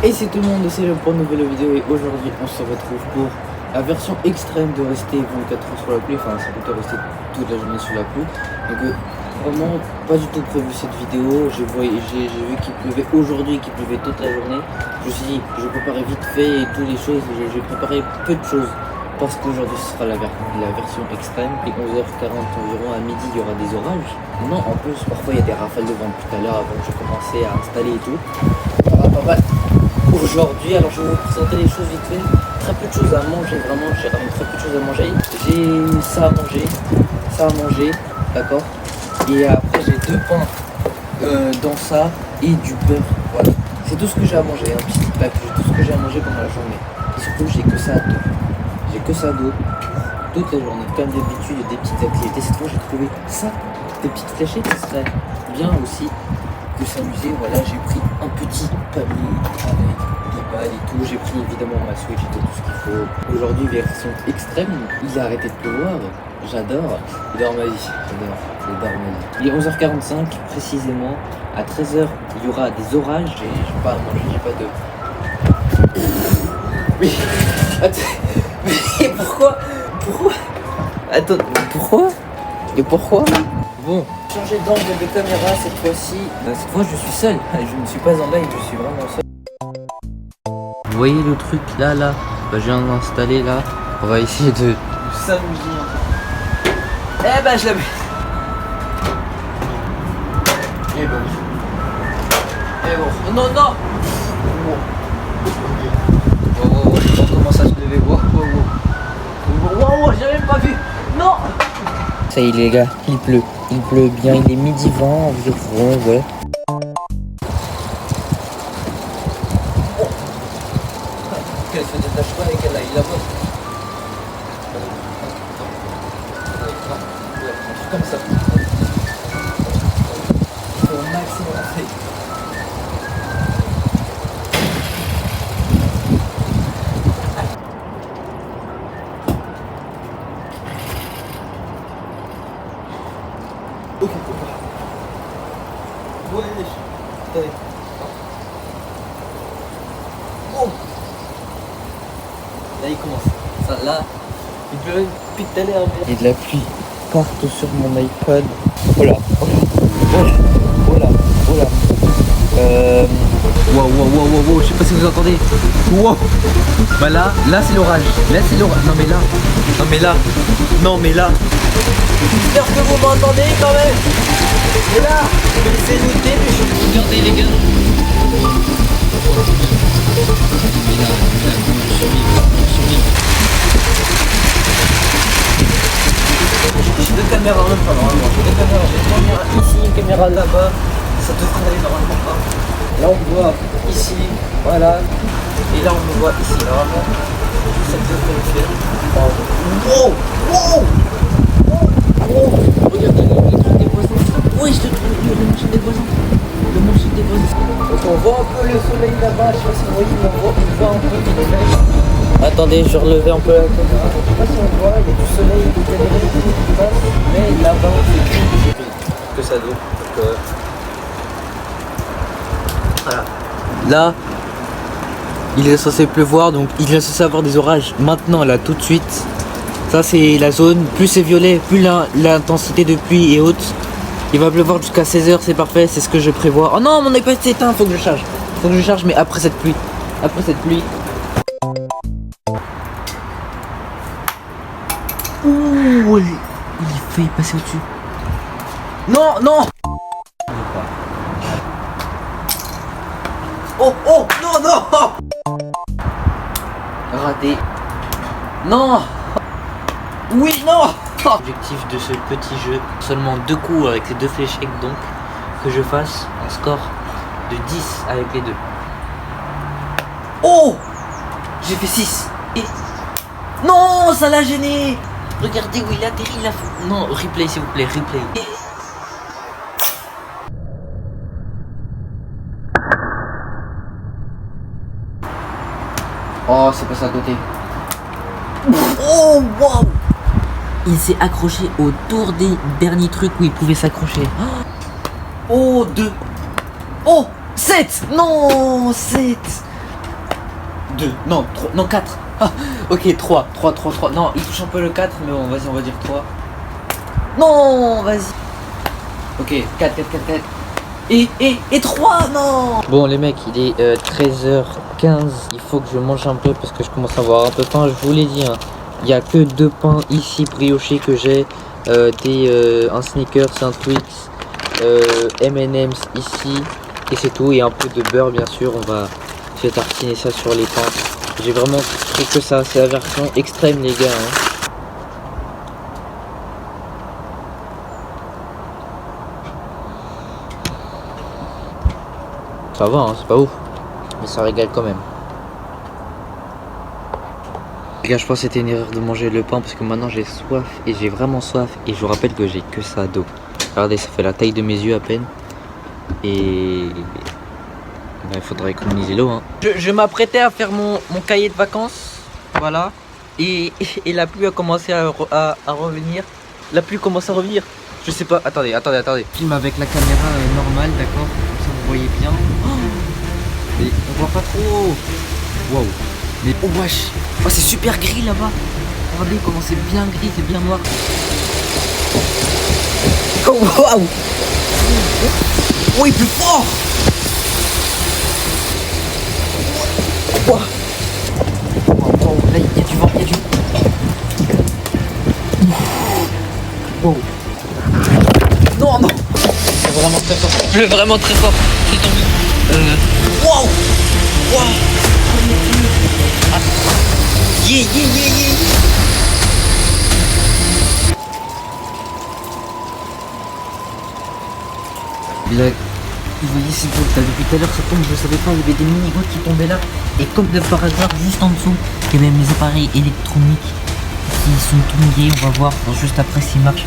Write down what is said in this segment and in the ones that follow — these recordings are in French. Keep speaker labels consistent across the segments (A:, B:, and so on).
A: Et c'est tout le monde, c'est le pour une nouvelle vidéo et aujourd'hui on se retrouve pour la version extrême de rester 24 heures sur la pluie, enfin c'est plutôt rester toute la journée sous la pluie. Donc vraiment pas du tout prévu cette vidéo, j'ai vu qu'il pleuvait aujourd'hui, qu'il pleuvait toute la journée. Je me suis dit je préparais vite fait et toutes les choses, j'ai préparé peu de choses parce qu'aujourd'hui ce sera la version extrême. Et 11h40 environ à midi il y aura des orages. Non, en plus parfois il y a des rafales de vent tout à l'heure avant que je commençais à installer et tout. Il y aura pas mal aujourd'hui, alors je vais vous présenter les choses vite fait. Très peu de choses à manger, vraiment j'ai ramené très peu de choses à manger. J'ai ça à manger, d'accord. Et après j'ai 2 pains dans ça et du beurre, voilà. C'est tout ce que j'ai à manger, un petit pack, c'est tout ce que j'ai à manger pendant la journée. Et surtout j'ai que ça d'eau. J'ai que ça d'eau toute la journée. Comme d'habitude, des petites activités. Cette fois j'ai trouvé ça, des petites fléchettes, ce serait bien aussi de s'amuser. Voilà, j'ai pris un petit panier avec des balles et tout. J'ai pris évidemment ma Switch et tout ce qu'il faut. Aujourd'hui, version extrême, il a arrêté de pleuvoir. J'adore. J'adore ma vie. J'adore ma vie. Il est 11h45 précisément. À 13h, il y aura des orages. J'ai pas à manger, j'ai pas de. Mais. Attends. Mais pourquoi Attends, pourquoi Et pourquoi Bon, changer d'angle de caméra cette fois-ci. Cette fois je suis seul, je ne suis pas en live, je suis vraiment seul. Vous voyez le truc là, je viens d'installer là. On va essayer de s'amuser. Eh ben je l'avais. Eh ben oui. Eh bon. Non. Oh, on commence à se lever. Wow, j'ai même pas vu. Non. Ça y est les gars, il pleut bien, il est midi 20 environ, ouais. Oh. Qu'elle se détache pas et qu'elle aille là-bas. Comme ça. Au maximum en fait. Ok, ouais, allez. Oh. Là il commence. Ça, là, il pleut depuis tout à l'heure. Il y a de la pluie partout sur mon iPad. Voilà. Wow, je sais pas si vous entendez. Wow. Bah là c'est l'orage. Non mais là. J'espère que vous m'entendez quand même. Et là, c'est noté, mais regardez les gars. J'ai 2 caméras en même temps normalement. J'ai 2 caméras. J'ai une caméra ici, une caméra là-bas. Ça devrait aller normalement pas. Là on me voit ici, voilà. Et là on me voit ici normalement. Ça devrait le faire. Wow. Regardez le truc des poissons. Oui, je te trouve le marché des poissons. Donc on voit un peu le soleil là-bas. Je sais pas si vous voyez, mais on voit un peu le soleil. Attendez, je relevais un peu la caméra. Je sais pas si on voit, il y a du soleil, il y a des réseaux qui passent. Mais là-bas, c'est que ça d'eau. Voilà. Là, il est censé pleuvoir, donc il est censé avoir des orages maintenant, là, tout de suite. Ça c'est la zone, plus c'est violet, plus l'intensité de pluie est haute. Il va pleuvoir jusqu'à 16h, c'est parfait, c'est ce que je prévois. Oh non, mon iPad s'est éteint, faut que je charge. Mais après cette pluie. Ouh, il fait passer au-dessus. Non. Oh, non. Raté. Non. Oui, non. L'objectif de ce petit jeu, seulement 2 coups avec ces 2 fléchettes donc, que je fasse un score de 10 avec les 2. Oh, j'ai fait 6. Et... Non, ça l'a gêné. Regardez où il atterrit, il a fait... Non, replay s'il vous plaît, replay. Oh, c'est passé à côté. Oh, wow. Il s'est accroché autour des derniers trucs où il pouvait s'accrocher. Oh, 2. Oh, 7. Non, 7. 2, non, 3, non 4. Ah, ok, 3. Non, il touche un peu le 4, mais bon, vas-y, on va dire 3. Non, vas-y. Ok, 4. Et 3, non. Bon les mecs, il est 13h15. Il faut que je mange un peu parce que je commence à avoir un peu faim. Je vous l'ai dit, hein, il n'y a que 2 pains ici briochés que j'ai. Un Snickers, un Twix, M&M's ici. Et c'est tout. Et un peu de beurre bien sûr. Je vais tartiner ça sur les pains. J'ai vraiment pris que ça. C'est la version extrême les gars, hein. Ça va, hein, c'est pas ouf, mais ça régale quand même. Les gars, je pense que c'était une erreur de manger le pain parce que maintenant j'ai soif et j'ai vraiment soif. Et je vous rappelle que j'ai que ça d'eau. Regardez, ça fait la taille de mes yeux à peine. Et bah, il faudra économiser l'eau, hein. Je m'apprêtais à faire mon cahier de vacances. Voilà. Et la pluie a commencé à revenir. La pluie commence à revenir. Je sais pas, attendez. Filme avec la caméra normale, d'accord? Comme ça vous voyez bien. Mais on voit pas trop. Waouh. Mais oh wesh. Oh c'est super gris là-bas. Regardez comment c'est bien gris, c'est bien noir. Oh waouh. Oh il pleut fort. Wow. Là il y a du vent, Wow. Non. C'est vraiment très fort. Il pleut vraiment très fort. C'est tombé. Wow. Ah. Yeah. Là, vous voyez ces gouttes là, depuis tout à l'heure ça tombe, je savais pas, il y avait des mini gouttes qui tombaient là. Et comme de par hasard, juste en dessous, il y avait mes appareils électroniques qui sont tout mouillés, on va voir juste après s'ils marchent.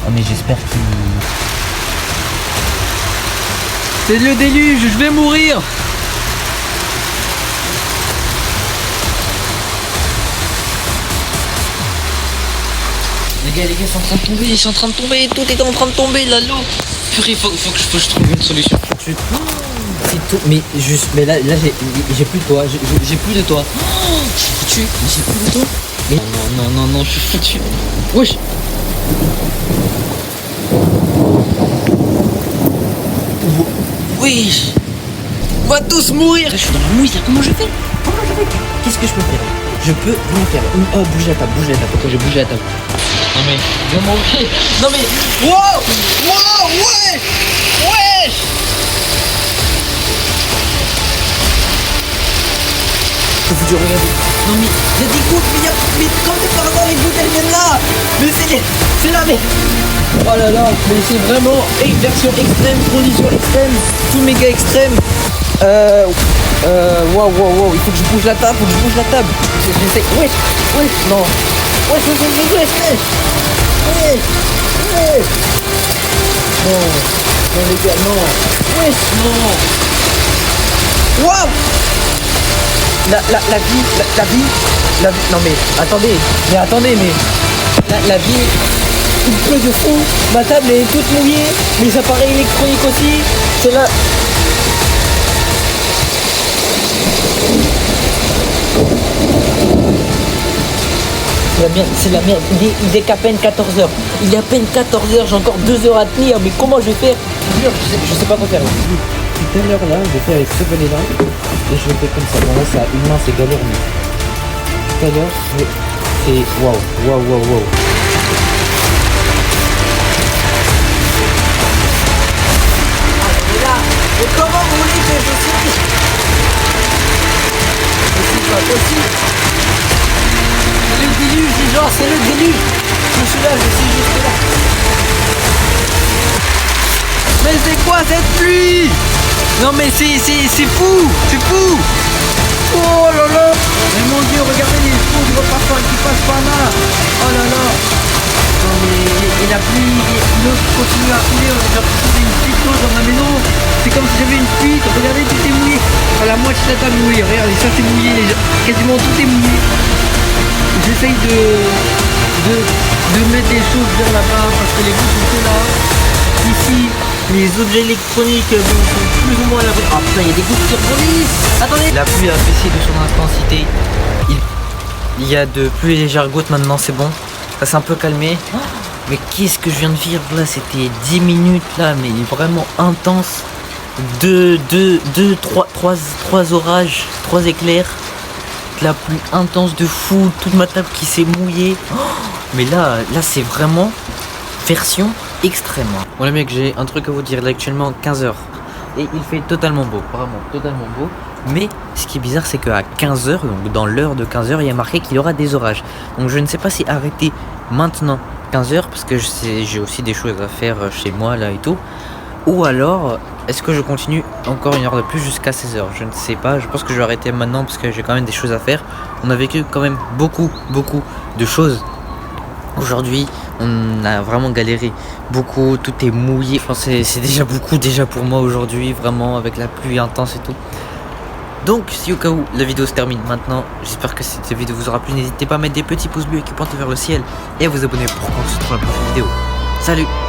A: Oh mais j'espère qu'ils... C'est le déluge, je vais mourir. Les gars sont en train de tomber, tout est en train de tomber là, l'eau. Purée, faut que je trouve une solution. C'est tout, mais là j'ai plus de toit, j'ai plus de toit. Oh, je suis foutu, mais j'ai plus de toit. Mais non, je suis foutu. Wesh. Wesh. On va tous mourir. Je suis dans la mouille, comment je fais? Qu'est-ce que je peux faire? Je peux rien faire. Bouger la table, pourquoi j'ai bougé la table? Non mais, viens m'enlever. Non mais, wow, ouais. Regardez. Non mais, il y a des gouttes, mais quand c'est par hasard les gouttes elles viennent là. Mais c'est la merde. Oh là là, mais c'est vraiment version extrême, condition extrême, tout méga extrême. Wow, il faut que je bouge la table, J'essaie. Wesh, non. Wesh. Non les gars, non. Wesh, non. Wow. La vie, non mais attendez, la vie, il pleut de fou, ma table est toute mouillée, mes appareils électroniques aussi, c'est là. C'est la merde, il est qu'à peine 14h. Il est à peine 14h, j'ai encore 2 heures à tenir, mais comment je vais faire? Je sais pas quoi faire. Tout à l'heure là, je vais faire avec ce volet là, et je vais faire comme ça. Bon là, ça, une main c'est galère, mais tout à l'heure, c'est waouh. Mais comment vous voulez que je suis? C'est pas possible. C'est le déluge, genre, c'est le déluge. Je suis juste là. Mais c'est quoi cette pluie? Non mais c'est fou. Oh là là. Mais mon dieu, regardez les poudres parfois qui passent par là. Oh là là. Non mais et la pluie, l'eau continue à couler, on a l'impression qu'il y a une petite chose dans ma maison. C'est comme si j'avais une fuite, regardez tout est mouillé. À la moitié de la table mouillée, regardez ça c'est mouillé, quasiment tout est mouillé. J'essaye de mettre des choses vers là-bas parce que les gouttes sont que là. Ici, les objets électroniques bon, sont
B: plus ou moins à l'abri. Ah putain, il y a des gouttes qui rebondissent. Attendez. La pluie a baissé de son intensité. Il y a de plus légères gouttes maintenant, c'est bon. Ça s'est un peu calmé. Mais qu'est-ce que je viens de vivre là? C'était 10 minutes là, mais vraiment intense. Trois orages, 3 éclairs. De la pluie intense de fou. Toute ma table qui s'est mouillée. Mais là c'est vraiment version extrême. Bon les mecs, j'ai un truc à vous dire. Là actuellement 15h. Et il fait totalement beau, vraiment totalement beau. Mais ce qui est bizarre, c'est qu'à 15h, donc dans l'heure de 15h, il y a marqué qu'il y aura des orages. Donc je ne sais pas si arrêter maintenant 15h, parce que j'ai aussi des choses à faire chez moi là et tout. Ou alors, est-ce que je continue encore une heure de plus jusqu'à 16h? Je ne sais pas, je pense que je vais arrêter maintenant parce que j'ai quand même des choses à faire. On a vécu quand même beaucoup de choses. Aujourd'hui, on a vraiment galéré beaucoup, tout est mouillé. Je pense que c'est déjà beaucoup déjà pour moi aujourd'hui, vraiment avec la pluie intense et tout. Donc si au cas où la vidéo se termine maintenant, j'espère que cette vidéo vous aura plu. N'hésitez pas à mettre des petits pouces bleus qui pointent vers le ciel et à vous abonner pour qu'on se retrouve dans la prochaine vidéo. Salut!